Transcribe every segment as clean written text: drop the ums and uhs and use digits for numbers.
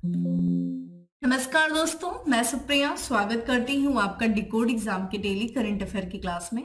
नमस्कार दोस्तों, मैं सुप्रिया स्वागत करती हूँ आपका डिकोड एग्जाम के डेली करंट अफेयर की क्लास में।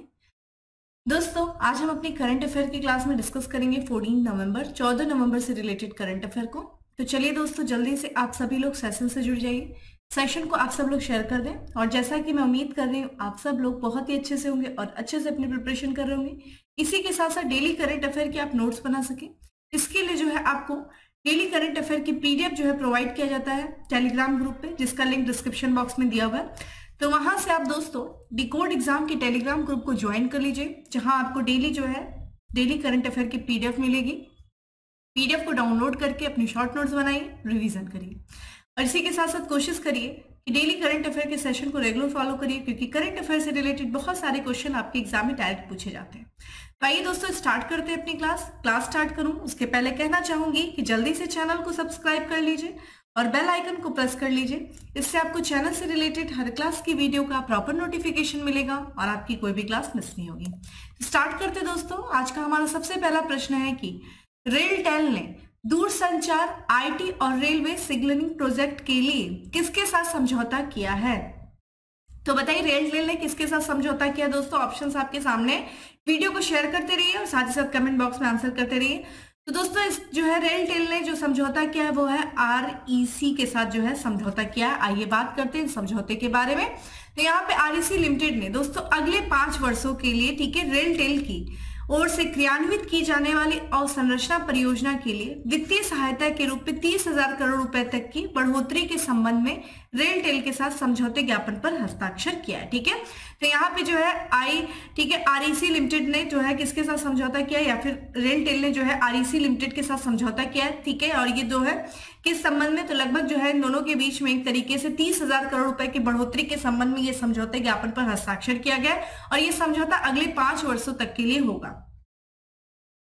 दोस्तों, आज हम अपनी करंट अफेयर की क्लास में डिस्कस करेंगे 14 नवंबर से रिलेटेड करंट अफेयर को। तो चलिए दोस्तों, जल्दी से आप सभी लोग सेशन से जुड़ जाइए। सेशन को आप सब लोग शेयर कर दें और जैसा कि मैं उम्मीद कर रही हूँ आप सब लोग बहुत ही अच्छे से होंगे और अच्छे से अपनी प्रिपरेशन कर रहे होंगे। इसी के साथ साथ डेली करंट अफेयर के आप नोट्स बना सके, इसके लिए जो है आपको डेली करंट अफेयर की पीडीएफ जो है प्रोवाइड किया जाता है टेलीग्राम ग्रुप पे, जिसका लिंक डिस्क्रिप्शन बॉक्स में दिया हुआ है। तो वहां से आप दोस्तों डिकोड एग्जाम के टेलीग्राम ग्रुप को ज्वाइन कर लीजिए, जहां आपको डेली जो है डेली करंट अफेयर की पीडीएफ मिलेगी। पीडीएफ को डाउनलोड करके अपने शॉर्ट नोट्स बनाइए, रिवीजन करिए और इसी के साथ साथ कोशिश करिए कि डेली करंट अफेयर के सेशन को रेगुलर फॉलो करिए, क्योंकि करंट अफेयर से रिलेटेड बहुत सारे क्वेश्चन आपके एग्जाम में डायरेक्ट पूछे जाते हैं। तो आइए दोस्तों स्टार्ट करते हैं अपनी क्लास स्टार्ट करूं उसके पहले कहना चाहूंगी कि जल्दी से चैनल को सब्सक्राइब कर लीजिए और बेल आइकन को प्रेस कर लीजिए। इससे आपको चैनल से रिलेटेड हर क्लास की वीडियो का प्रॉपर नोटिफिकेशन मिलेगा और आपकी कोई भी क्लास मिस नहीं होगी। स्टार्ट करते दोस्तों। आज का हमारा सबसे पहला प्रश्न है कि रेलटेल ने दूरसंचार, आईटी और रेलवे सिग्नलिंग प्रोजेक्ट के लिए किसके साथ समझौता किया है? तो बताइए रेलटेल ने किसके साथ समझौता किया दोस्तों? ऑप्शंस आपके सामने। वीडियो को शेयर करते रहिए और साथ ही साथ कमेंट बॉक्स में आंसर करते रहिए। तो दोस्तों इस जो है रेलटेल ने जो समझौता किया है वो है आरईसी के साथ जो है समझौता किया है। आइए बात करते हैं समझौते के बारे में। तो यहाँ पे आरईसी लिमिटेड ने दोस्तों अगले 5 वर्षों के लिए, ठीक है, रेलटेल की ओर से क्रियान्वित की जाने वाली अवसंरचना परियोजना के लिए वित्तीय सहायता के रूप में 30,000 करोड़ रुपए तक की बढ़ोतरी के संबंध में रेलटेल के साथ समझौते ज्ञापन पर हस्ताक्षर किया है। ठीक है, तो यहाँ पे जो है ठीक है, आरईसी लिमिटेड ने जो है किसके साथ समझौता किया या फिर रेलटेल ने जो है आरईसी लिमिटेड के साथ समझौता किया है। ठीक है, और ये जो है किस संबंध में? तो लगभग जो है इन दोनों के बीच में एक तरीके से 30,000 करोड़ रुपए की बढ़ोतरी के संबंध में ये समझौते ज्ञापन पर हस्ताक्षर किया गया और ये समझौता अगले 5 वर्षों तक के लिए होगा।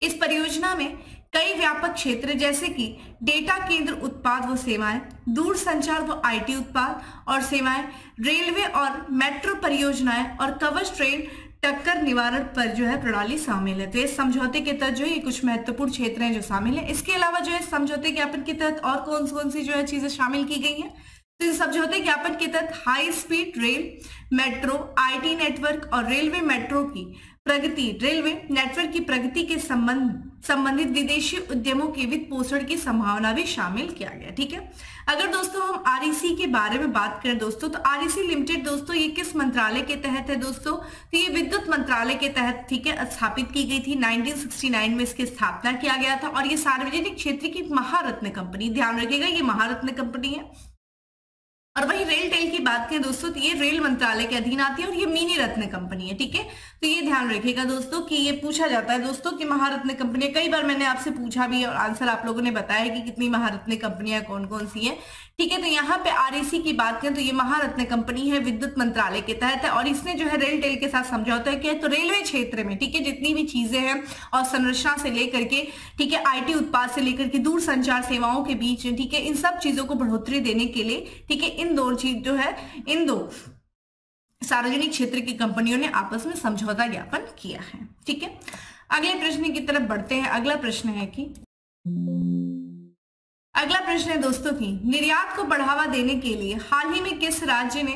इस परियोजना में कई व्यापक क्षेत्र जैसे कि डेटा केंद्र उत्पाद व सेवाएं, दूरसंचार व आईटी उत्पाद और सेवाएं, रेलवे और मेट्रो परियोजनाएं और कवच ट्रेन टक्कर निवारण पर जो है प्रणाली शामिल है। तो इस समझौते के तहत जो है कुछ महत्वपूर्ण क्षेत्र हैं जो शामिल है। इसके अलावा जो है समझौते ज्ञापन के तहत और कौन सी जो है चीजें शामिल की गई हैं? तो इस समझौते ज्ञापन के तहत high speed rail, metro, IT network और रेलवे मेट्रो की प्रगति, रेलवे नेटवर्क की प्रगति के संबंधित विदेशी उद्यमों के वित्त पोषण की संभावना भी शामिल किया गया। ठीक है, अगर दोस्तों हम आरईसी के बारे में बात करें दोस्तों, तो आरईसी लिमिटेड दोस्तों ये किस मंत्रालय के तहत है दोस्तों? तो ये विद्युत मंत्रालय के तहत, ठीक है, स्थापित की गई थी। 1969 में इसकी स्थापना किया गया था और ये सार्वजनिक क्षेत्र की महारत्न कंपनी, ध्यान रखिएगा ये महारत्न कंपनी है। और वही रेलटेल की बात करें दोस्तों तो ये रेल मंत्रालय के अधीन आती है और ये मिनी रत्न कंपनी है। ठीक है, तो ये ध्यान रखिएगा दोस्तों कि ये पूछा जाता है दोस्तों कि महारत्न कंपनी, कई बार मैंने आपसे पूछा भी और आंसर आप लोगों ने बताया कि कितनी महारत्न कंपनियां कौन कौन सी है। ठीक है, तो यहाँ पे आरईसी की बात करें तो ये महारत्न कंपनी है, विद्युत मंत्रालय के तहत है और इसने जो है रेलटेल के साथ समझौता किया है। तो रेलवे क्षेत्र में, ठीक है, जितनी भी चीजें हैं और संरचना से लेकर के, ठीक है, आईटी उत्पाद से लेकर के दूर संचार सेवाओं के बीच, ठीक है, इन सब चीजों को बढ़ोतरी देने के लिए, ठीक है, इन दो चीज जो है इन दो सार्वजनिक क्षेत्र की कंपनियों ने आपस में समझौता ज्ञापन किया है। ठीक है, अगले प्रश्न की तरफ बढ़ते हैं। अगला प्रश्न है दोस्तों कि निर्यात को बढ़ावा देने के लिए हाल ही में किस राज्य ने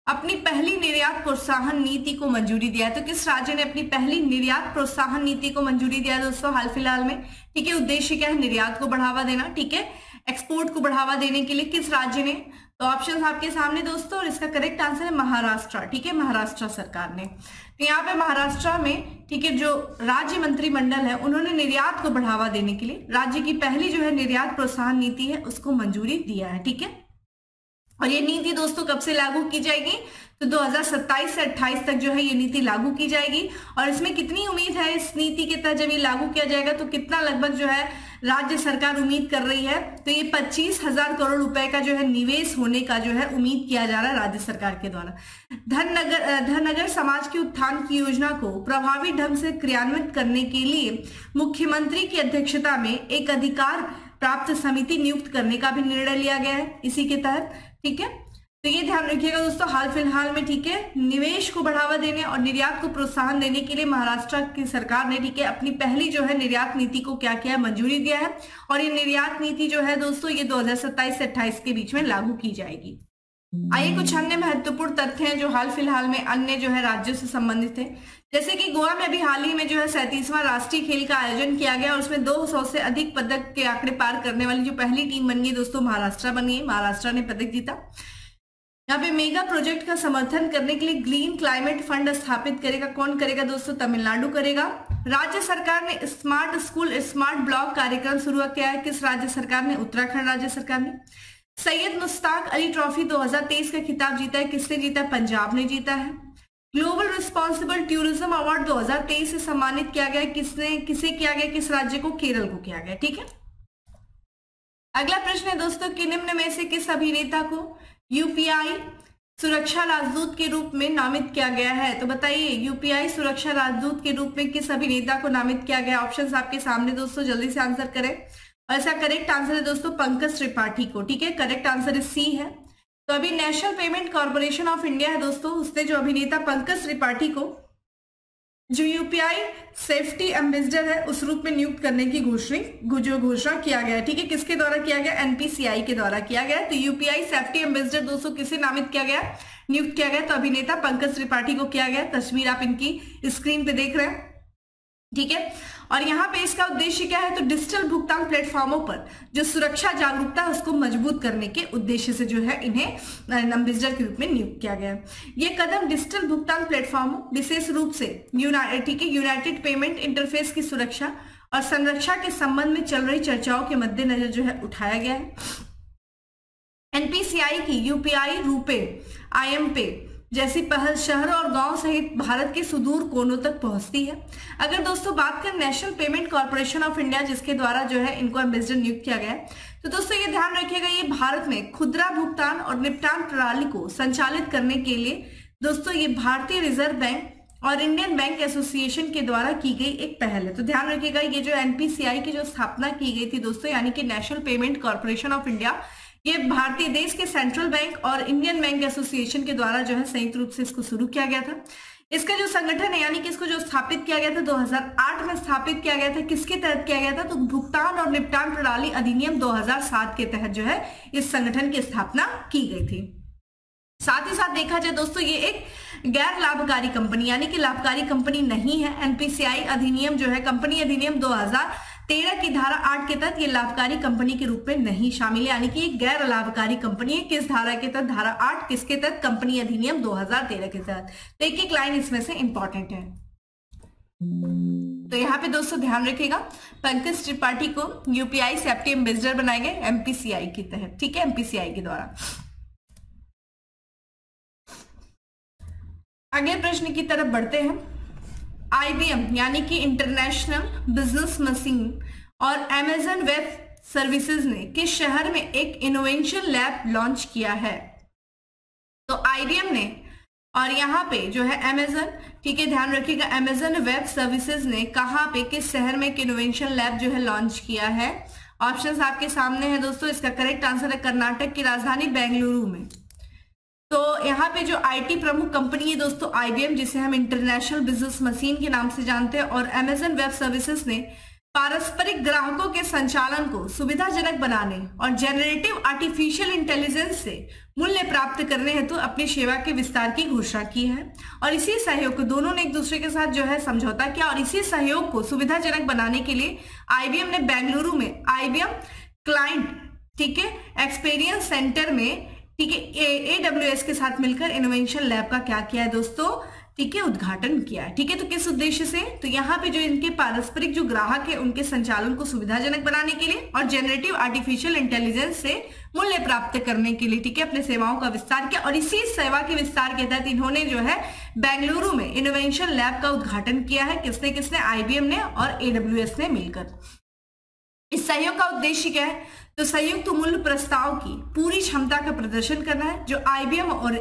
अपनी पहली निर्यात प्रोत्साहन नीति को मंजूरी दिया है? तो किस राज्य ने अपनी पहली निर्यात प्रोत्साहन नीति को मंजूरी दिया है दोस्तों हाल फिलहाल में? ठीक है, उद्देश्य क्या है? निर्यात को बढ़ावा देना, ठीक है, एक्सपोर्ट को बढ़ावा देने के लिए किस राज्य ने? तो ऑप्शन आपके सामने दोस्तों और इसका करेक्ट आंसर है महाराष्ट्र। ठीक है, महाराष्ट्र सरकार ने। तो यहाँ पे महाराष्ट्र में, ठीक है, जो राज्य मंत्रिमंडल है उन्होंने निर्यात को बढ़ावा देने के लिए राज्य की पहली जो है निर्यात प्रोत्साहन नीति है उसको मंजूरी दिया है। ठीक है, और ये नीति दोस्तों कब से लागू की जाएगी? तो 2027 से 28 तक जो है ये नीति लागू की जाएगी। और इसमें कितनी उम्मीद है इस नीति के तहत जब ये लागू किया जाएगा तो कितना लगभग जो है राज्य सरकार उम्मीद कर रही है? तो ये 25,000 करोड़ रुपए का जो है निवेश होने का जो है उम्मीद किया जा रहा है राज्य सरकार के द्वारा। धनगर समाज के उत्थान की योजना को प्रभावी ढंग से क्रियान्वित करने के लिए मुख्यमंत्री की अध्यक्षता में एक अधिकार प्राप्त समिति नियुक्त करने का भी निर्णय लिया गया है इसी के तहत। ठीक है, तो ये ध्यान रखिएगा दोस्तों, हाल फिलहाल में, ठीक है, निवेश को बढ़ावा देने और निर्यात को प्रोत्साहन देने के लिए महाराष्ट्र की सरकार ने, ठीक है, अपनी पहली जो है निर्यात नीति को क्या किया है, मंजूरी दिया है। और ये निर्यात नीति जो है दोस्तों ये 2027 से 28 के बीच में लागू की जाएगी। आइए कुछ अन्य महत्वपूर्ण तथ्य हैं जो हाल फिलहाल में अन्य जो है राज्यों से संबंधित है। जैसे कि गोवा में अभी हाल ही में जो है 37वां राष्ट्रीय खेल का आयोजन किया गया और उसमें 200 से अधिक पदक के आंकड़े पार करने वाली जो पहली टीम बन गई दोस्तों महाराष्ट्र बन गई, महाराष्ट्र ने पदक जीता। यहाँ पे मेगा प्रोजेक्ट का समर्थन करने के लिए ग्रीन क्लाइमेट फंड स्थापित करेगा, कौन करेगा दोस्तों, तमिलनाडु करेगा। राज्य सरकार ने स्मार्ट स्कूल स्मार्ट ब्लॉक कार्यक्रम शुरू किया है, किस राज्य सरकार ने, उत्तराखंड राज्य सरकार ने। सैयद मुश्ताक अली ट्रॉफी 2023 का खिताब जीता है, किसने जीता, पंजाब ने जीता है। ग्लोबल रिस्पॉन्सिबल टूरिज्म अवार्ड 2023 से सम्मानित किया गया, किसे किया गया, किस राज्य को, केरल को किया गया, ठीक है। अगला प्रश्न है दोस्तों कि निम्न में से किस अभिनेता को यूपीआई सुरक्षा राजदूत के रूप में नामित किया गया है, तो बताइए यूपीआई सुरक्षा राजदूत के रूप में किस अभिनेता को नामित किया गया। ऑप्शंस आपके सामने दोस्तों, जल्दी से आंसर करें। और इसका करेक्ट आंसर है दोस्तों पंकज त्रिपाठी को, ठीक है, करेक्ट आंसर इस सी है। तो अभी national payment corporation of India है दोस्तों, उसने जो अभिनेता पंकज त्रिपाठी को जो यूपीआई सेफ्टी एम्बेसडर है उस रूप में नियुक्त करने की घोषणा किया गया है, ठीक है, किसके द्वारा किया गया, एनपीसीआई के द्वारा किया गया। तो यूपीआई सेफ्टी एम्बेसडर दोस्तों किसे नामित किया गया, नियुक्त किया गया, तो अभिनेता पंकज त्रिपाठी को किया गया। तस्वीर आप इनकी स्क्रीन पे देख रहे हैं, ठीक है। और यहाँ पे इसका उद्देश्य क्या है, तो डिजिटल भुगतान प्लेटफॉर्मों पर जो सुरक्षा जागरूकता है उसको मजबूत करने के उद्देश्य से जो है इन्हें एम्बेसडर के रूप में नियुक्त किया गया है। ये कदम डिजिटल भुगतान प्लेटफॉर्मों विशेष रूप से यूनाइटेड पेमेंट इंटरफेस की सुरक्षा और संरक्षा के संबंध में चल रही चर्चाओं के मद्देनजर जो है उठाया गया है। एनपीसीआई की यूपीआई, रूपे, आईएम पे जैसी पहल शहर और गांव सहित भारत के सुदूर कोनों तक पहुंचती है। अगर दोस्तों बात करें national payment corporation of India जिसके द्वारा जो है इनको एम्बेसडर नियुक्त किया गया है, तो दोस्तों ये ध्यान रखिएगा ये भारत में खुदरा भुगतान और निपटान प्रणाली को संचालित करने के लिए दोस्तों ये भारतीय रिजर्व बैंक और इंडियन बैंक एसोसिएशन के द्वारा की गई एक पहल है। तो ध्यान रखिएगा ये जो एनपीसीआई की जो स्थापना की गई थी दोस्तों, यानी कि national payment corporation of India, ये भारतीय देश के सेंट्रल बैंक और इंडियन बैंक एसोसिएशन के द्वारा जो है संयुक्त रूप से इसको शुरू किया गया था। इसका जो संगठन है यानी कि इसको जो स्थापित किया गया था 2008 में स्थापित किया गया था, किसके तहत किया गया था, तो भुगतान और निपटान प्रणाली अधिनियम 2007 के तहत जो है इस संगठन की स्थापना की गई थी। साथ ही साथ देखा जाए दोस्तों ये एक गैर लाभकारी कंपनी यानी कि लाभकारी कंपनी नहीं है। एनपीसीआई अधिनियम जो है कंपनी अधिनियम 2013 की धारा 8 के तहत ये लाभकारी कंपनी के रूप में नहीं शामिल है, यानी कि एक गैर लाभकारी कंपनी है। किस धारा के तहत, धारा 8, किसके तहत, कंपनी अधिनियम 2013 के तहत। तो एक एक लाइन इसमें से इंपॉर्टेंट है। तो यहाँ पे दोस्तों ध्यान रखिएगा पंकज त्रिपाठी को यूपीआई सेफ्टी एम्बेसडर बनाए गए एमपीसीआई के तहत, ठीक है, एमपीसीआई के द्वारा। अगले प्रश्न की तरफ बढ़ते हैं। आईबीएम यानी कि इंटरनेशनल बिजनेस मशीन और अमेजन वेब सर्विसेज ने किस शहर में एक इनोवेशन लैब लॉन्च किया है, तो आईबीएम ने और यहाँ पे जो है अमेजन, ठीक है, ध्यान रखिएगा अमेजन वेब सर्विसेज ने कहाँ पे किस शहर में एक इनोवेशन लैब जो है लॉन्च किया है। ऑप्शंस आपके सामने है दोस्तों, इसका करेक्ट आंसर है कर्नाटक की राजधानी बेंगलुरु में। तो यहाँ पे जो आईटी प्रमुख कंपनी है दोस्तों आईबीएम, जिसे हम इंटरनेशनल बिजनेस मशीन के नाम से जानते हैं, और अमेजन वेब सर्विसेज ने पारस्परिक ग्राहकों के संचालन को सुविधाजनक बनाने और जनरेटिव आर्टिफिशियल इंटेलिजेंस से मूल्य प्राप्त करने हेतु अपनी सेवा के विस्तार की घोषणा की है। और इसी सहयोग को दोनों ने एक दूसरे के साथ जो है समझौता किया, और इसी सहयोग को सुविधाजनक बनाने के लिए आईबीएम ने बेंगलुरु में आईबीएम क्लाइंट, ठीक है, एक्सपीरियंस सेंटर में, ठीक है, AWS के साथ मिलकर इनोवेशन लैब का क्या किया है दोस्तों, ठीक है, उद्घाटन किया है। ठीक है, तो किस उद्देश्य से, तो यहाँ पे जो इनके पारस्परिक जो ग्राहक है उनके संचालन को सुविधाजनक बनाने के लिए और जनरेटिव आर्टिफिशियल इंटेलिजेंस से मूल्य प्राप्त करने के लिए, ठीक है, अपने सेवाओं का विस्तार किया। और इसी सेवा के विस्तार के तहत इन्होंने जो है बेंगलुरु में इनोवेशन लैब का उद्घाटन किया है। किसने किसने, आईबीएम ने और AWS ने मिलकर। इस सहयोग का उद्देश्य क्या है, तो संयुक्त मूल्य प्रस्ताव की पूरी क्षमता का प्रदर्शन करना है जो आईबीएम और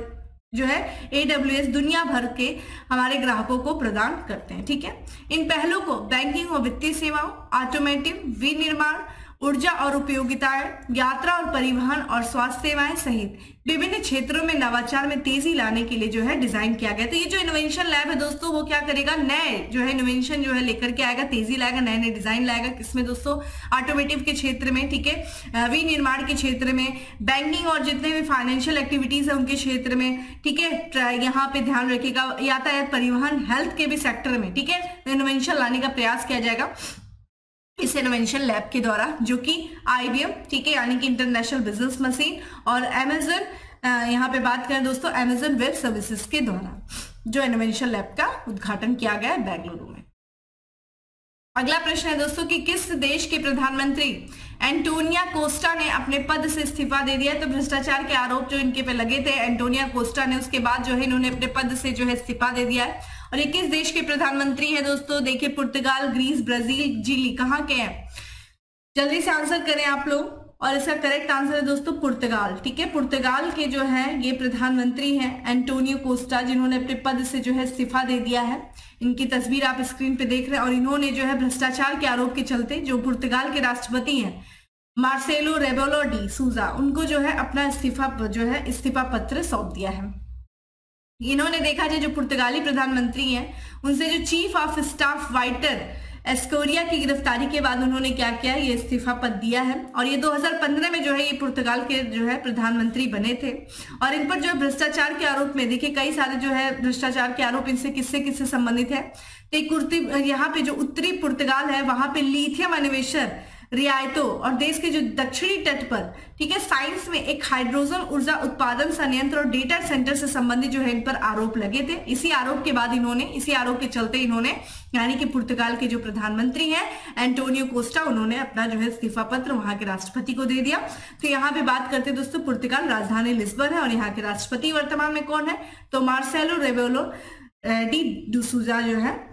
जो है AWS दुनिया भर के हमारे ग्राहकों को प्रदान करते हैं। ठीक है, इन पहलों को बैंकिंग और वित्तीय सेवाओं, ऑटोमेटिव, विनिर्माण ऊर्जा और उपयोगिताएं, यात्रा और परिवहन और स्वास्थ्य सेवाएं सहित विभिन्न क्षेत्रों में नवाचार में तेजी लाने के लिए जो है डिजाइन किया गया। तो ये जो इनोवेशन लैब है दोस्तों, वो क्या करेगा, नए जो है इनोवेशन जो है लेकर के आएगा, तेजी लाएगा, नए नए डिजाइन लाएगा। किसमें दोस्तों, ऑटोमेटिव के क्षेत्र में, ठीक है, विनिर्माण के क्षेत्र में, बैंकिंग और जितने भी फाइनेंशियल एक्टिविटीज है उनके क्षेत्र में, ठीक है, यहाँ पे ध्यान रखिएगा, यातायात, परिवहन, हेल्थ के भी सेक्टर में, ठीक है, इनोवेशन लाने का प्रयास किया जाएगा इस इनोवेशन लैब के द्वारा, जो कि IBM, ठीक है, यानी कि इंटरनेशनल बिजनेस मशीन, और अमेजन, यहाँ पे बात करें दोस्तों अमेजन वेब सर्विसेज के द्वारा जो इनोवेशन लैब का उद्घाटन किया गया है बेंगलुरु में। अगला प्रश्न है दोस्तों कि किस देश के प्रधानमंत्री एंटोनिया कोस्टा ने अपने पद से इस्तीफा दे दिया है। तो भ्रष्टाचार के आरोप जो इनके पे लगे थे एंटोनिया कोस्टा ने, उसके बाद जो है इन्होंने अपने पद से जो है इस्तीफा दे दिया है। और ये किस देश के प्रधानमंत्री है दोस्तों, देखिए पुर्तगाल, ग्रीस, ब्राजील, चिली, कहाँ के हैं, जल्दी से आंसर करें आप लोग। और इसका करेक्ट आंसर है दोस्तों पुर्तगाल, ठीक है, पुर्तगाल के जो है ये प्रधानमंत्री हैं एंटोनियो कोस्टा, जिन्होंने अपने पद से जो है इस्तीफा दे दिया है। इनकी तस्वीर आप स्क्रीन पे देख रहे हैं। और इन्होंने जो है भ्रष्टाचार के आरोप के चलते जो पुर्तगाल के राष्ट्रपति हैं मार्सेलो रेबेलो डी सूजा, उनको जो है अपना इस्तीफा पत्र सौंप दिया है। इन्होंने देखा जाए जो पुर्तगाली प्रधानमंत्री हैं उनसे जो चीफ ऑफ स्टाफ वाइटर एस्कोरिया की गिरफ्तारी के बाद उन्होंने क्या किया, ये इस्तीफा पत्र दिया है। और ये 2015 में जो है ये पुर्तगाल के जो है प्रधानमंत्री बने थे। और इन पर जो भ्रष्टाचार के आरोप में देखिए कई सारे जो है भ्रष्टाचार के आरोप इनसे किससे संबंधित है। तो यहाँ पे जो उत्तरी पुर्तगाल है वहां पे लिथियम अन्वेषण रियायतों और देश के जो दक्षिणी तट पर, ठीक है, साइंस में एक हाइड्रोजन ऊर्जा उत्पादन संयंत्र और डेटा सेंटर से संबंधित जो है इन पर आरोप लगे थे। इसी आरोप के चलते इन्होंने, यानी कि पुर्तगाल के जो प्रधानमंत्री हैं एंटोनियो कोस्टा, उन्होंने अपना जो है इस्तीफा पत्र वहां के राष्ट्रपति को दे दिया। तो यहाँ पे बात करते दोस्तों पुर्तगाल, राजधानी लिस्बन है और यहाँ के राष्ट्रपति वर्तमान में कौन है, तो मार्सेलो रेबेलो डी सूजा जो है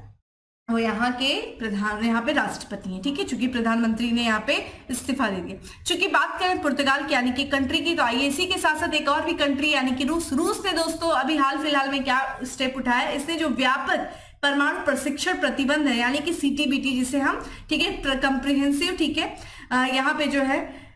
वो यहाँ पे राष्ट्रपति हैं, ठीक है, चूंकि प्रधानमंत्री ने यहाँ पे इस्तीफा दे दिया। चूंकि बात करें पुर्तगाल की यानी कि कंट्री की, तो आइए इसी के साथ साथ एक और भी कंट्री यानी कि रूस ने दोस्तों अभी हाल फिलहाल में क्या स्टेप उठाया, इसने जो व्यापक परमाणु प्रशिक्षण प्रतिबंध है यानी कि CTBT जिसे हम, ठीक है, कंप्रिहेंसिव, ठीक है, यहाँ पे जो है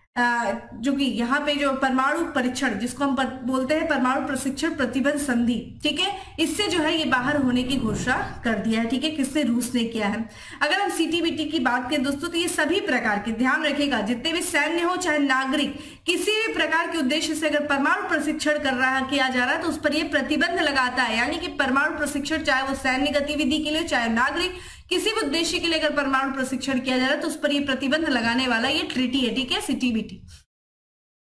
जो कि यहाँ पे जो परमाणु परीक्षण जिसको हम बोलते हैं परमाणु प्रशिक्षण प्रतिबंध संधि, ठीक है, इससे जो है ये बाहर होने की घोषणा कर दिया है, ठीक है, किसने, रूस ने किया है। अगर हम CTBT की बात करें दोस्तों तो ये सभी प्रकार के, ध्यान रखिएगा, जितने भी सैन्य हो चाहे नागरिक, किसी भी प्रकार के उद्देश्य से अगर परमाणु प्रशिक्षण किया जा रहा है तो उस पर यह प्रतिबंध लगाता है। यानी कि परमाणु प्रशिक्षण चाहे वो सैन्य गतिविधि के लिए चाहे नागरिक, किसी भी उद्देश्य के लिए अगर परमाणु प्रशिक्षण किया जा रहा है तो उस पर यह प्रतिबंध लगाने वाला ये ट्रीटी है, ठीक है, CTBT।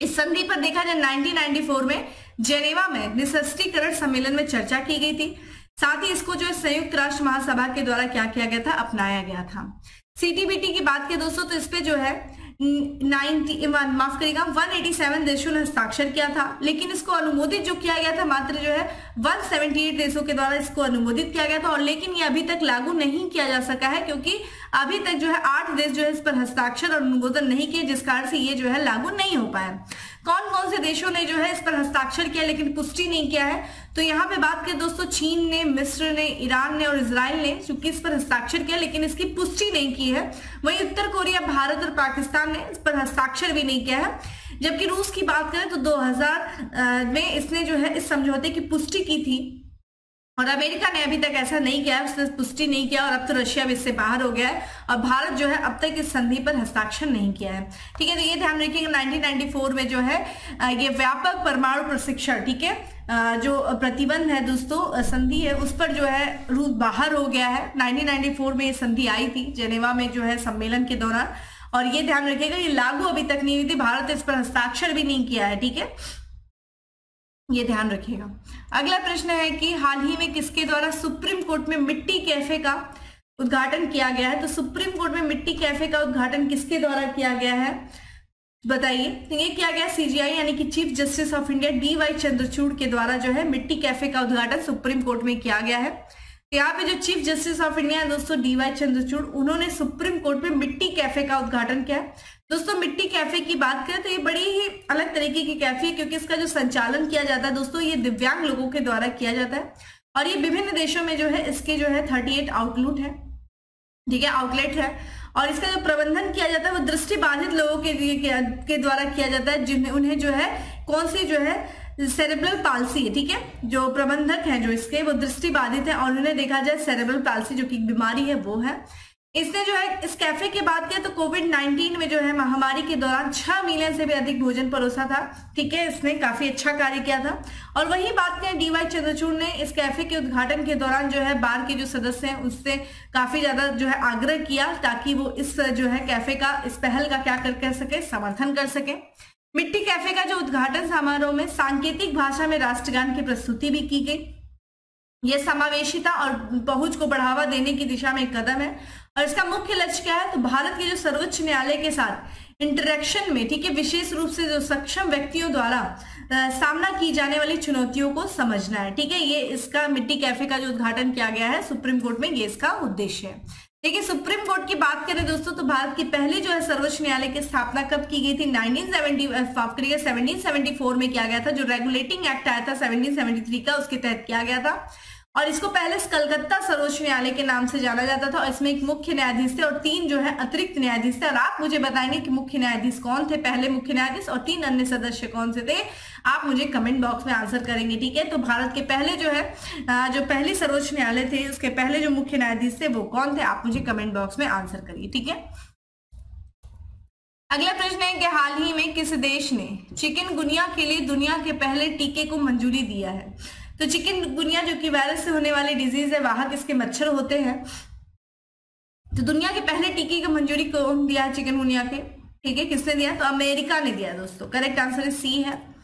इस संधि पर देखा जाए 1994 में जेनेवा में निशस्त्रीकरण सम्मेलन में चर्चा की गई थी। साथ ही इसको जो संयुक्त राष्ट्र महासभा के द्वारा क्या किया गया था, अपनाया गया था। CTBT की बात करें दोस्तों तो इस पे जो है 187 देशों ने हस्ताक्षर किया था, लेकिन इसको अनुमोदित जो किया गया था मात्र जो है 178 देशों के द्वारा इसको अनुमोदित किया गया था। और लेकिन ये अभी तक लागू नहीं किया जा सका है क्योंकि अभी तक जो है 8 देश जो है इस पर हस्ताक्षर और अनुमोदन नहीं किए, जिस कारण से ये जो है लागू नहीं हो पाया। कौन कौन से देशों ने जो है इस पर हस्ताक्षर किया लेकिन पुष्टि नहीं किया है, तो यहाँ पे बात करें दोस्तों चीन ने, मिस्र ने, ईरान ने और इजराइल ने चूंकि इस पर हस्ताक्षर किया लेकिन इसकी पुष्टि नहीं की है। वहीं उत्तर कोरिया, भारत और पाकिस्तान ने इस पर हस्ताक्षर भी नहीं किया है। जबकि रूस की बात करें तो 2000 में इसने जो है इस समझौते की पुष्टि की थी और अमेरिका ने अभी तक ऐसा नहीं किया है, उसने पुष्टि नहीं किया और अब तो रशिया भी इससे बाहर हो गया है और भारत जो है अब तक इस संधि पर हस्ताक्षर नहीं किया है, ठीक है। तो ये ध्यान रखिएगा 1994 में जो है ये व्यापक परमाणु प्रशिक्षण, ठीक है, जो प्रतिबंध है दोस्तों संधि है उस पर जो है रूस बाहर हो गया है। 1994 में ये संधि आई थी जेनेवा में जो है सम्मेलन के दौरान, और ये ध्यान रखिएगा ये लागू अभी तक नहीं हुई थी, भारत इस पर हस्ताक्षर भी नहीं किया है, ठीक है, ये ध्यान रखिएगा। अगला प्रश्न है कि हाल ही में किसके द्वारा सुप्रीम कोर्ट में मिट्टी कैफे का उद्घाटन किया गया है। तो सुप्रीम कोर्ट में मिट्टी कैफे का उद्घाटन किसके द्वारा किया गया है बताइए। तो ये किया गया CJI यानी कि chief justice of India DY Chandrachud के द्वारा जो है मिट्टी कैफे का उद्घाटन सुप्रीम कोर्ट में किया गया है। तो यहाँ पे जो चीफ जस्टिस ऑफ इंडिया है दोस्तों DY चंद्रचूड़, उन्होंने सुप्रीम कोर्ट में मिट्टी कैफे का उद्घाटन किया है। दोस्तों मिट्टी कैफे की बात करें तो ये बड़ी ही अलग तरीके की कैफे है क्योंकि इसका जो संचालन किया जाता है दोस्तों ये दिव्यांग लोगों के द्वारा किया जाता है और ये विभिन्न देशों में जो है इसके जो है 38 आउटलेट है, ठीक है, आउटलेट है और इसका जो प्रबंधन किया जाता है वो दृष्टि बाधित लोगों के द्वारा किया जाता है, जिन्हें उन्हें जो है कौन सी जो है सेरेब्रल पाल्सी है, ठीक है। जो प्रबंधक हैं जो इसके वो दृष्टि बाधित है और उन्हें देखा जाए सेरेब्रल पाल्सी जो कि बीमारी है वो है। इसने जो है इस कैफे की बात किया तो कोविड-19 में जो है महामारी के दौरान 6 मिलियन से भी अधिक भोजन परोसा था, ठीक है। इसने काफी अच्छा कार्य किया था। और वही बात करें डीवाई चंद्रचूड़ ने इस कैफे के उद्घाटन के दौरान जो है बार के जो सदस्य हैं उससे काफी ज्यादा जो है आग्रह किया ताकि वो इस जो है कैफे का इस पहल का क्या कर सके, समर्थन कर सके। मिट्टी कैफे का जो उद्घाटन समारोह में सांकेतिक भाषा में राष्ट्रगान की प्रस्तुति भी की गई। यह समावेशिता और पहुंच को बढ़ावा देने की दिशा में एक कदम है। और इसका मुख्य लक्ष्य क्या है, तो भारत के जो सर्वोच्च न्यायालय के साथ इंटरेक्शन में, ठीक है, विशेष रूप से जो सक्षम व्यक्तियों द्वारा सामना की जाने वाली चुनौतियों को समझना है, ठीक है। ये इसका मिट्टी कैफे का जो उद्घाटन किया गया है सुप्रीम कोर्ट में, ये इसका उद्देश्य है। देखिए सुप्रीम कोर्ट की बात करें दोस्तों तो भारत की पहली जो है सर्वोच्च न्यायालय की स्थापना कब की गई थी, 1774 में किया गया था। जो रेगुलेटिंग एक्ट आया था 1773 का, उसके तहत किया गया था। और इसको पहले कलकत्ता सर्वोच्च न्यायालय के नाम से जाना जाता था। और इसमें एक मुख्य न्यायाधीश थे और 3 जो है अतिरिक्त न्यायाधीश थे। और आप मुझे बताएंगे कि मुख्य न्यायाधीश कौन थे, पहले मुख्य न्यायाधीश, और 3 अन्य सदस्य कौन से थे। आप मुझे कमेंट बॉक्स में आंसर करेंगे, ठीक है। तो भारत के पहले जो है जो पहली सर्वोच्च न्यायालय थे उसके पहले जो मुख्य न्यायाधीश थे वो कौन थे, आप मुझे कमेंट बॉक्स में आंसर करिए, ठीक है। अगला प्रश्न है कि हाल ही में किस देश ने चिकनगुनिया के लिए दुनिया के पहले टीके को मंजूरी दिया है। तो चिकनगुनिया जो कि वायरस से होने वाली डिजीज है, वाहक इसके मच्छर होते हैं। तो दुनिया के पहले टीके की मंजूरी कौन दिया है चिकनगुनिया के, ठीक है, किसने दिया, तो अमेरिका ने दिया दोस्तों। करेक्ट आंसर सी है।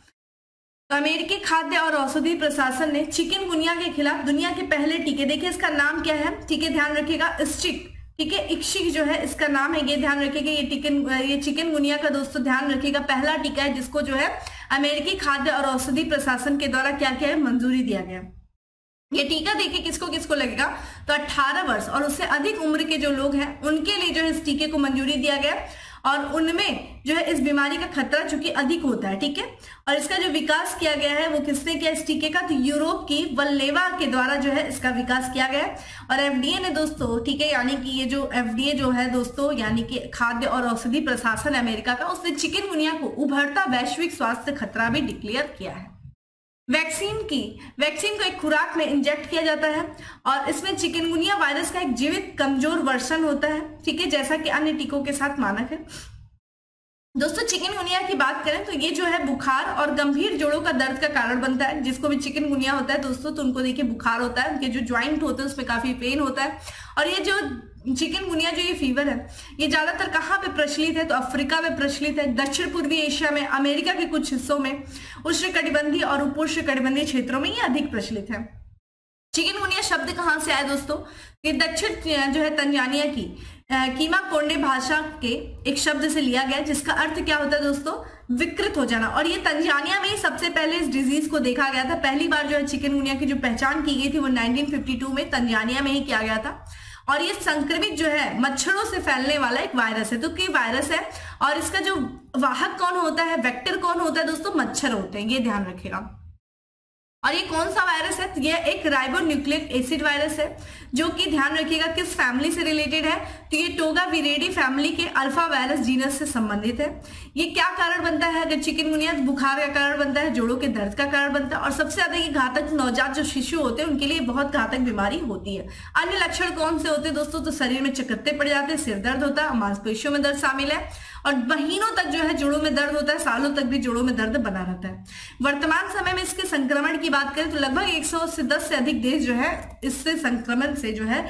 तो अमेरिकी खाद्य और औषधि प्रशासन ने चिकनगुनिया के खिलाफ दुनिया के पहले टीके, देखिए इसका नाम क्या है, ठीक है, ध्यान रखिएगा, स्टिक, ठीक है, इक्शिक जो है इसका नाम है, ये ध्यान रखिएगा। ये चिकनगुनिया का दोस्तों ध्यान रखिएगा पहला टीका है जिसको जो है अमेरिकी खाद्य और औषधि प्रशासन के द्वारा क्या किया है, मंजूरी दिया गया। ये टीका देखिए किसको किसको लगेगा, तो 18 वर्ष और उससे अधिक उम्र के जो लोग हैं उनके लिए जो है इस टीके को मंजूरी दिया गया। और उनमें जो है इस बीमारी का खतरा चूंकि अधिक होता है, ठीक है। और इसका जो विकास किया गया है वो किसने किया इस टीके का, तो यूरोप की वल्लेवा के द्वारा जो है इसका विकास किया गया है। और एफडीए ने दोस्तों, ठीक है, यानी कि ये जो एफडीए जो है दोस्तों, यानी कि खाद्य और औषधि प्रशासन अमेरिका का, उसने चिकनगुनिया को उभरता वैश्विक स्वास्थ्य खतरा भी डिक्लेयर किया है। वैक्सीन को एक खुराक में इंजेक्ट किया जाता है और इसमें चिकनगुनिया वायरस का एक जीवित कमजोर वर्जन होता है, ठीक है, जैसा कि अन्य टीकों के साथ मानक है। दोस्तों चिकनगुनिया की बात करें तो ये जो है बुखार और गंभीर जोड़ों का दर्द का कारण बनता है। जिसको भी चिकनगुनिया होता है दोस्तों तो उनको देखिए बुखार होता है, उनके जो ज्वाइंट होते हैं उसमें काफी पेन होता है। और ये जो चिकनगुनिया जो ये फीवर है ये ज्यादातर कहाँ पे प्रचलित है, तो अफ्रीका में प्रचलित है, दक्षिण पूर्वी एशिया में, अमेरिका के कुछ हिस्सों में, उष्णकटिबंधीय और उपोष्णकटिबंधीय क्षेत्रों में ये अधिक प्रचलित है। चिकनगुनिया शब्द कहाँ से आया दोस्तों, ये दक्षिण जो है तंजानिया की कीमा कोंडे भाषा के एक शब्द से लिया गया जिसका अर्थ क्या होता है दोस्तों, विकृत हो जाना। और ये तंजानिया में ही सबसे पहले इस डिजीज को देखा गया था। पहली बार जो है चिकनगुनिया की जो पहचान की गई थी वो 1952 में तंजानिया में ही किया गया था। और ये संक्रमित जो है मच्छरों से फैलने वाला एक वायरस है, तो कि वायरस है और इसका जो वाहक कौन होता है, वेक्टर कौन होता है दोस्तों, मच्छर होते हैं, ये ध्यान रखिएगा। और ये कौन सा वायरस है, तो ये एक राइबोन्यूक्लिक एसिड वायरस है जो कि ध्यान रखिएगा किस फैमिली से रिलेटेड है, तो ये टोगाविरिडी फैमिली के अल्फा वायरस जीनस से संबंधित है। ये क्या कारण बनता है, अगर चिकनगुनिया बुखार का कारण बनता है, जोड़ों के दर्द का कारण बनता है और सबसे ज्यादा ये घातक नवजात जो शिशु होते हैं उनके लिए बहुत घातक बीमारी होती है। अन्य लक्षण कौन से होते हैं दोस्तों, तो शरीर में चकत्ते पड़ जाते हैं, सिर दर्द होता है, मांसपेशियों में दर्द शामिल है और महीनों तक जो है जोड़ों में दर्द होता है, सालों तक भी जोड़ों में दर्द बना रहता है। वर्तमान समय में इसके संक्रमण की बात करें तो लगभग 110 से अधिक देश जो है इससे संक्रमण से जो है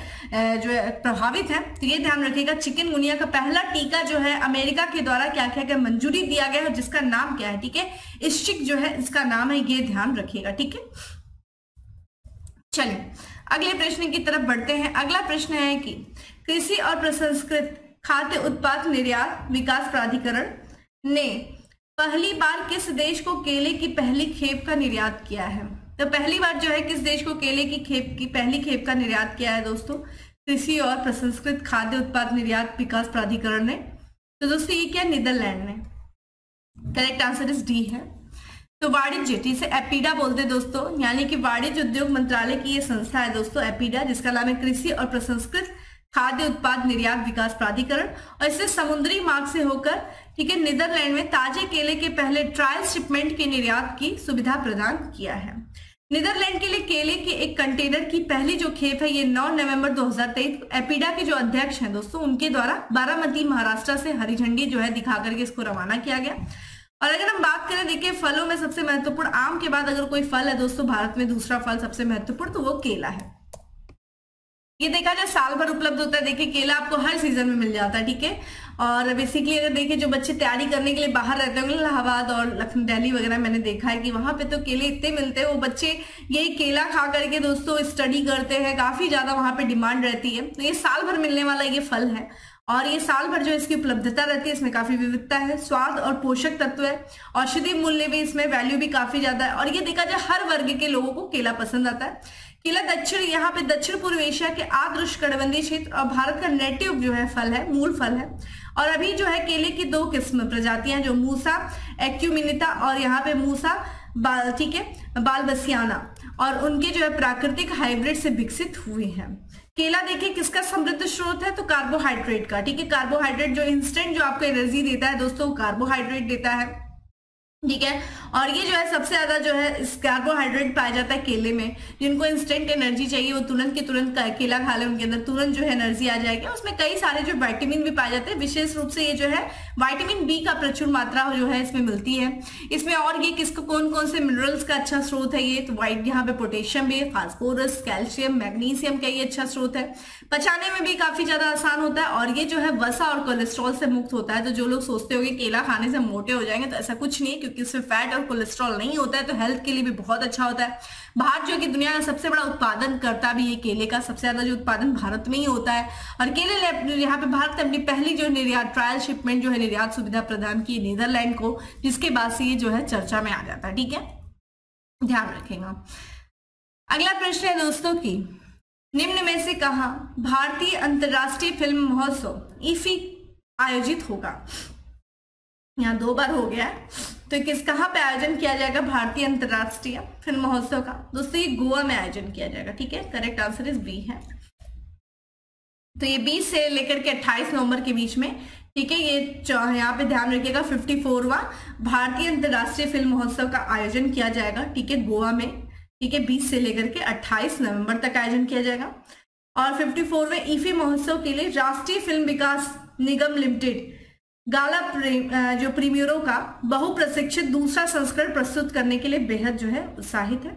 प्रभावित है। तो ये ध्यान रखिएगा चिकनगुनिया का पहला टीका जो है अमेरिका के द्वारा क्या किया गया, मंजूरी दिया गया है, जिसका नाम क्या है, ठीक है, इश्चिक जो है इसका नाम है, ये ध्यान रखिएगा, ठीक है। चलिए अगले प्रश्न की तरफ बढ़ते हैं। अगला प्रश्न है कि कृषि और प्रसंस्कृत खाद्य उत्पाद निर्यात विकास प्राधिकरण ने पहली बार किस देश को केले की पहली खेप का निर्यात किया है। तो पहली बार जो है किस देश को केले की पहली खेप का निर्यात किया है दोस्तों, कृषि और प्रसंस्कृत खाद्य उत्पाद निर्यात विकास प्राधिकरण ने। तो दोस्तों ये क्या, नीदरलैंड ने। करेक्ट आंसर इज डी है। तो वाणिज्य, जिसे एपीडा बोलते हैं दोस्तों, यानी कि वाणिज्य उद्योग मंत्रालय की ये संस्था है दोस्तों एपीडा, जिसका नाम है कृषि और प्रसंस्कृत खाद्य उत्पाद निर्यात विकास प्राधिकरण, और इससे समुद्री मार्ग से होकर, ठीक है, नीदरलैंड में ताजे केले के पहले ट्रायल शिपमेंट के निर्यात की सुविधा प्रदान किया है। नीदरलैंड के लिए केले के एक कंटेनर की पहली जो खेप है ये 9 नवंबर 2023 एपीडा के जो अध्यक्ष हैं दोस्तों उनके द्वारा बारामती महाराष्ट्र से हरी झंडी जो है दिखा करके इसको रवाना किया गया। और अगर हम बात करें, देखिए फलों में सबसे महत्वपूर्ण, आम के बाद अगर कोई फल है दोस्तों भारत में दूसरा फल सबसे महत्वपूर्ण तो वो केला है। ये देखा जाए साल भर उपलब्ध होता है, देखिए केला आपको हर सीजन में मिल जाता है, ठीक है। और बेसिकली अगर देखिए जो बच्चे तैयारी करने के लिए बाहर रहते होंगे, इलाहाबाद और लखनऊ दिल्ली वगैरह, मैंने देखा है कि वहां पे तो केले इतने मिलते हैं, वो बच्चे यही केला खा करके दोस्तों स्टडी करते हैं, काफी ज्यादा वहां पे डिमांड रहती है। तो ये साल भर मिलने वाला ये फल है और ये साल भर जो इसकी उपलब्धता रहती है, इसमें काफी विविधता है, स्वाद और पोषक तत्व है, औषधि मूल्य भी इसमें वैल्यू भी काफी ज्यादा है। और ये देखा जाए हर वर्ग के लोगों को केला पसंद आता है। केला यहाँ पे दक्षिण पूर्व एशिया के आर्द्र उष्णकटिबंधीय क्षेत्र और भारत का नेटिव जो है फल है, मूल फल है। और अभी जो है केले की 2 किस्म प्रजातियां जो मूसा एक्यूमिनिता और यहाँ पे मूसा ठीक है बालबसियाना, और उनके जो है प्राकृतिक हाइब्रिड से विकसित हुए हैं। केला देखिए किसका समृद्ध स्रोत है, तो कार्बोहाइड्रेट का, ठीक है। कार्बोहाइड्रेट जो इंस्टेंट जो आपको एनर्जी देता है दोस्तों, कार्बोहाइड्रेट देता है, ठीक है। और ये जो है सबसे ज्यादा जो है इस कार्बोहाइड्रेट पाया जाता है केले में। जिनको इंस्टेंट एनर्जी चाहिए वो तुरंत के तुरंत केला खा ले, उनके अंदर तुरंत जो है एनर्जी आ जाएगी। उसमें कई सारे जो विटामिन भी पाए जाते हैं, विशेष रूप से ये जो है विटामिन बी का प्रचुर मात्रा जो है इसमें मिलती है। इसमें और ये किसको कौन कौन से मिनरल्स का अच्छा स्रोत है ये, तो वाइट यहाँ पे पोटेशियम भी है, फास्फोरस, कैल्शियम, मैग्नीशियम का ये अच्छा स्रोत है। पचाने में भी काफी ज्यादा आसान होता है और ये जो है वसा और कोलेस्ट्रॉल से मुक्त होता है। तो जो लोग सोचते हो केला खाने से मोटे हो जाएंगे, तो ऐसा कुछ नहीं है, क्योंकि इसमें फैट और कोलेस्ट्रॉल नहीं होता है, तो हेल्थ के लिए भी बहुत अच्छा होता है। भारत जो कि दुनिया का सबसे बड़ा उत्पादन करता भी ये केले का, सबसे ज्यादा जो उत्पादन भारत में ही होता है। और केले यहाँ पे भारत ने अपनी पहली जो निर्यात ट्रायल शिपमेंट जो है निर्यात सुविधा प्रदान की नीदरलैंड को, जिसके बाद से ये जो है चर्चा में आ जाता है, ठीक है, ध्यान रखेगा। अगला प्रश्न है दोस्तों की, निम्न में से कहा भारतीय अंतरराष्ट्रीय फिल्म महोत्सव ईफी आयोजित होगा। यहाँ 2 बार हो गया है, तो कहाँ पे आयोजन किया जाएगा भारतीय अंतरराष्ट्रीय फिल्म महोत्सव का, दोस्तों ये गोवा में आयोजन किया जाएगा, ठीक है। करेक्ट आंसर इज बी है। तो ये 20 से लेकर के 28 नवंबर के बीच में, ठीक है, ये यहाँ पे ध्यान रखिएगा 54वां भारतीय अंतरराष्ट्रीय फिल्म महोत्सव का आयोजन किया जाएगा, ठीक है, गोवा में, ठीक है। 20 से लेकर के 28 नवंबर तक आयोजन किया जाएगा। और 54वें ईफी महोत्सव के लिए राष्ट्रीय फिल्म विकास निगम लिमिटेड गाला जो प्रीमियरों का बहुप्रशिक्षित दूसरा संस्करण प्रस्तुत करने के लिए बेहद जो है उत्साहित है।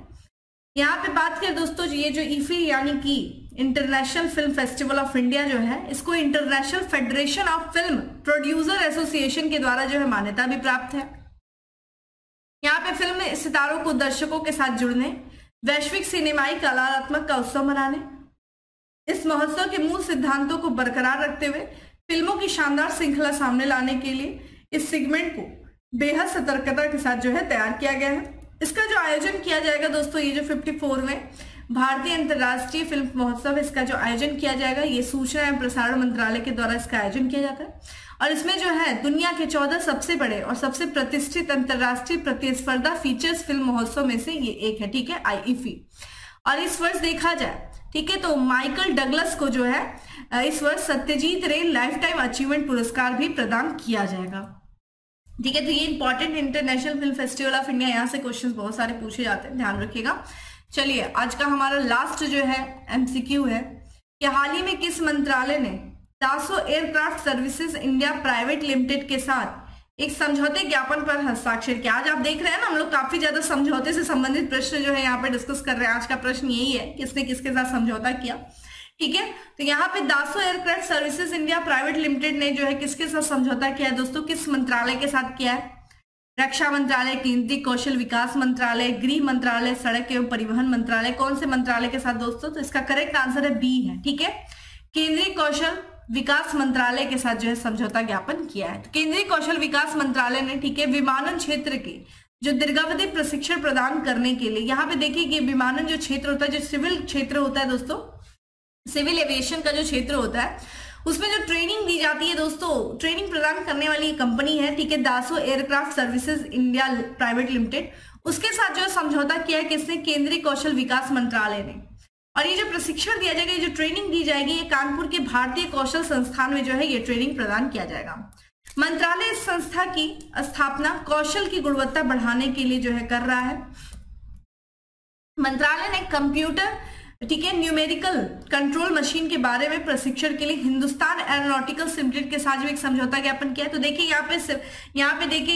यहाँ पे बात करें दोस्तों, ये जो ईफी यानी कि international film festival of India जो है, इसको international federation of film producer association के द्वारा जो है मान्यता भी प्राप्त है। यहाँ पे फिल्म सितारों को दर्शकों के साथ जुड़ने, वैश्विक सिनेमाई कलात्मक का उत्सव मनाने, इस महोत्सव के मूल सिद्धांतों को बरकरार रखते हुए फिल्मों की शानदार श्रृंखला सामने लाने के लिए इस सेगमेंट को बेहद सतर्कता के साथ जो है तैयार किया गया है। इसका जो आयोजन किया जाएगा दोस्तों, ये जो 54वें भारतीय अंतरराष्ट्रीय फिल्म महोत्सव, इसका जो आयोजन किया जाएगा ये सूचना एवं प्रसारण मंत्रालय के द्वारा इसका आयोजन किया जाता है। और इसमें जो है दुनिया के 14 सबसे बड़े और सबसे प्रतिष्ठित अंतरराष्ट्रीय प्रतिस्पर्धा फीचर्स फिल्म महोत्सव में से ये एक है, ठीक है, आईईफी। और इस वर्ष देखा जाए, ठीक है, तो माइकल डगलस को जो है इस वर्ष सत्यजीत रे लाइफ टाइम अचीवमेंट पुरस्कार भी प्रदान किया जाएगा, ठीक है। तो ये important international film festival of India, यहाँ से क्वेश्चंस बहुत सारे पूछे जाते हैं, ध्यान रखिएगा। चलिए आज का हमारा लास्ट जो है एमसीक्यू है कि हाल ही में किस मंत्रालय ने दासो aircraft services India private limited के साथ एक समझौते ज्ञापन पर हस्ताक्षर किया। आज आप देख रहे हैं ना, हम लोग काफी ज्यादा समझौते से संबंधित प्रश्न जो है यहाँ पे डिस्कस कर रहे हैं। आज का प्रश्न यही है, किसने किसके साथ समझौता किया, ठीक है। तो यहाँ पे दासो aircraft services India private limited ने जो है किसके साथ समझौता किया है दोस्तों, किस मंत्रालय के साथ किया है? रक्षा मंत्रालय, केंद्रीय कौशल विकास मंत्रालय, गृह मंत्रालय, सड़क एवं परिवहन मंत्रालय। कौन से मंत्रालय के साथ दोस्तों? तो इसका करेक्ट आंसर है बी है, ठीक है, केंद्रीय कौशल विकास मंत्रालय के साथ जो है समझौता ज्ञापन किया है। तो केंद्रीय कौशल विकास मंत्रालय ने, ठीक है, विमानन क्षेत्र के जो दीर्घावधि प्रशिक्षण प्रदान करने के लिए, यहाँ पे देखिए कि विमानन जो क्षेत्र होता है, जो सिविल क्षेत्र होता है दोस्तों, सिविल एविएशन का जो क्षेत्र होता है, उसमें जो ट्रेनिंग दी जाती है दोस्तों, ट्रेनिंग प्रदान करने वाली कंपनी है, ठीक है, दासो aircraft services India private limited, उसके साथ जो समझौता किया है किसने? केंद्रीय कौशल विकास मंत्रालय ने। और ये जो प्रशिक्षण दिया जाएगा, ये जो ट्रेनिंग दी जाएगी, ये कानपुर के भारतीय कौशल संस्थान में जो है ये ट्रेनिंग प्रदान किया जाएगा। मंत्रालय इस संस्था की स्थापना कौशल की गुणवत्ता बढ़ाने के लिए जो है कर रहा है। मंत्रालय ने कंप्यूटर, ठीक है, न्यूमेरिकल कंट्रोल मशीन के बारे में प्रशिक्षण के लिए हिंदुस्तान एरोनॉटिकल्स लिमिटेड के साथ जो एक समझौता ज्ञापन किया है। तो देखिए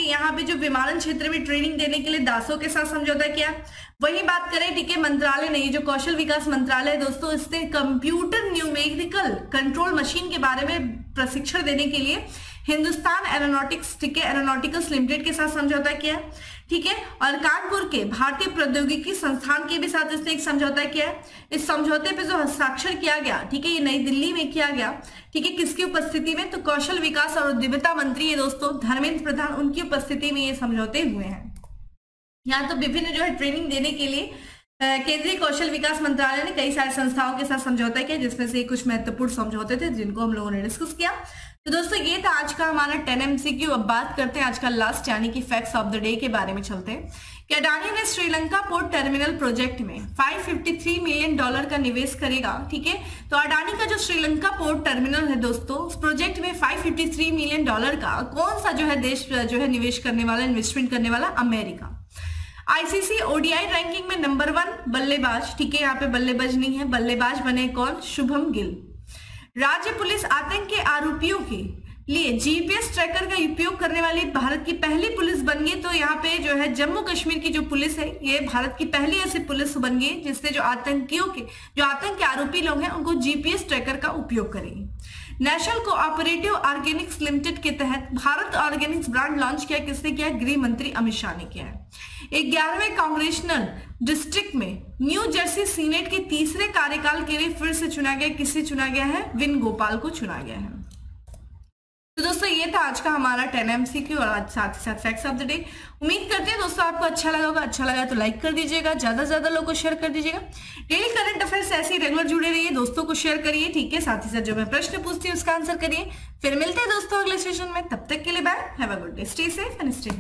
यहाँ पे जो विमानन क्षेत्र में ट्रेनिंग देने के लिए दासों के साथ समझौता किया। वही बात करें, ठीक है, मंत्रालय ने, ये जो कौशल विकास मंत्रालय है दोस्तों, इसने कंप्यूटर न्यूमेरिकल कंट्रोल मशीन के बारे में प्रशिक्षण देने के लिए हिंदुस्तान एरोनॉटिक्स, ठीक है, एरोनॉटिकल्स लिमिटेड के साथ समझौता किया, ठीक है। और कानपुर के भारतीय प्रौद्योगिकी संस्थान के भी साथ इसने एक समझौता किया है। इस समझौते पे जो हस्ताक्षर किया गया, ठीक है, ये नई दिल्ली में किया गया, ठीक है, किसकी उपस्थिति में? तो कौशल विकास और उद्यमिता मंत्री, ये दोस्तों धर्मेंद्र प्रधान, उनकी उपस्थिति में ये समझौते हुए हैं। यहाँ तो विभिन्न जो है ट्रेनिंग देने के लिए केंद्रीय कौशल विकास मंत्रालय ने कई सारे संस्थाओं के साथ समझौता किया, जिसमें से कुछ महत्वपूर्ण समझौते थे जिनको हम लोगों ने डिस्कस किया। तो दोस्तों ये था आज का हमारा 10 MCQ। अब बात करते हैं आज का लास्ट यानी कि फैक्ट्स ऑफ द डे के बारे में चलते हैं कि अडानी ने श्रीलंका पोर्ट टर्मिनल प्रोजेक्ट में $553 मिलियन का निवेश करेगा, ठीक है। तो अडानी का जो श्रीलंका पोर्ट टर्मिनल है दोस्तों, उस प्रोजेक्ट में $553 मिलियन का कौन सा जो है देश जो है निवेश करने वाला, इन्वेस्टमेंट करने वाला? अमेरिका। आईसीसी ओडीआई रैंकिंग में नंबर 1 बल्लेबाज, ठीक है, यहाँ पे बल्लेबाज नहीं है, बल्लेबाज बने कौन? शुभम गिल। राज्य पुलिस आतंक के आरोपियों के लिए जीपीएस ट्रैकर का उपयोग करने वाली भारत की पहली पुलिस बन गई। तो यहाँ पे जो है जम्मू कश्मीर की जो पुलिस है, ये भारत की पहली ऐसी पुलिस बन गई जिससे जो आतंक के आरोपी लोग हैं उनको जीपीएस ट्रैकर का उपयोग करेगी। नेशनल कोऑपरेटिव ऑर्गेनिक्स लिमिटेड के तहत भारत ऑर्गेनिक्स ब्रांड लॉन्च किया, किसने किया? गृह मंत्री अमित शाह ने किया है। 11वें कांग्रेशनल डिस्ट्रिक्ट में न्यू जर्सी सीनेट के तीसरे कार्यकाल के लिए फिर से चुना गया, किसे चुना गया है? वेणुगोपाल को चुना गया है। तो दोस्तों ये था आज का हमारा 10 MCQ और आज साथ ही साथ फैक्ट्स ऑफ द डे। उम्मीद करते हैं दोस्तों आपको अच्छा लगा होगा। अच्छा लगा तो लाइक कर दीजिएगा, ज्यादा से ज्यादा लोगों को शेयर कर दीजिएगा। डेली करंट अफेयर्स ऐसे ही रेगुलर जुड़े रहिए, दोस्तों को शेयर करिए, ठीक है। साथ ही साथ जो मैं प्रश्न पूछती हूँ उसका आंसर करिए। फिर मिलते हैं दोस्तों अगले सेशन में, तब तक के लिए bye, have a good day, stay safe and stay healthy.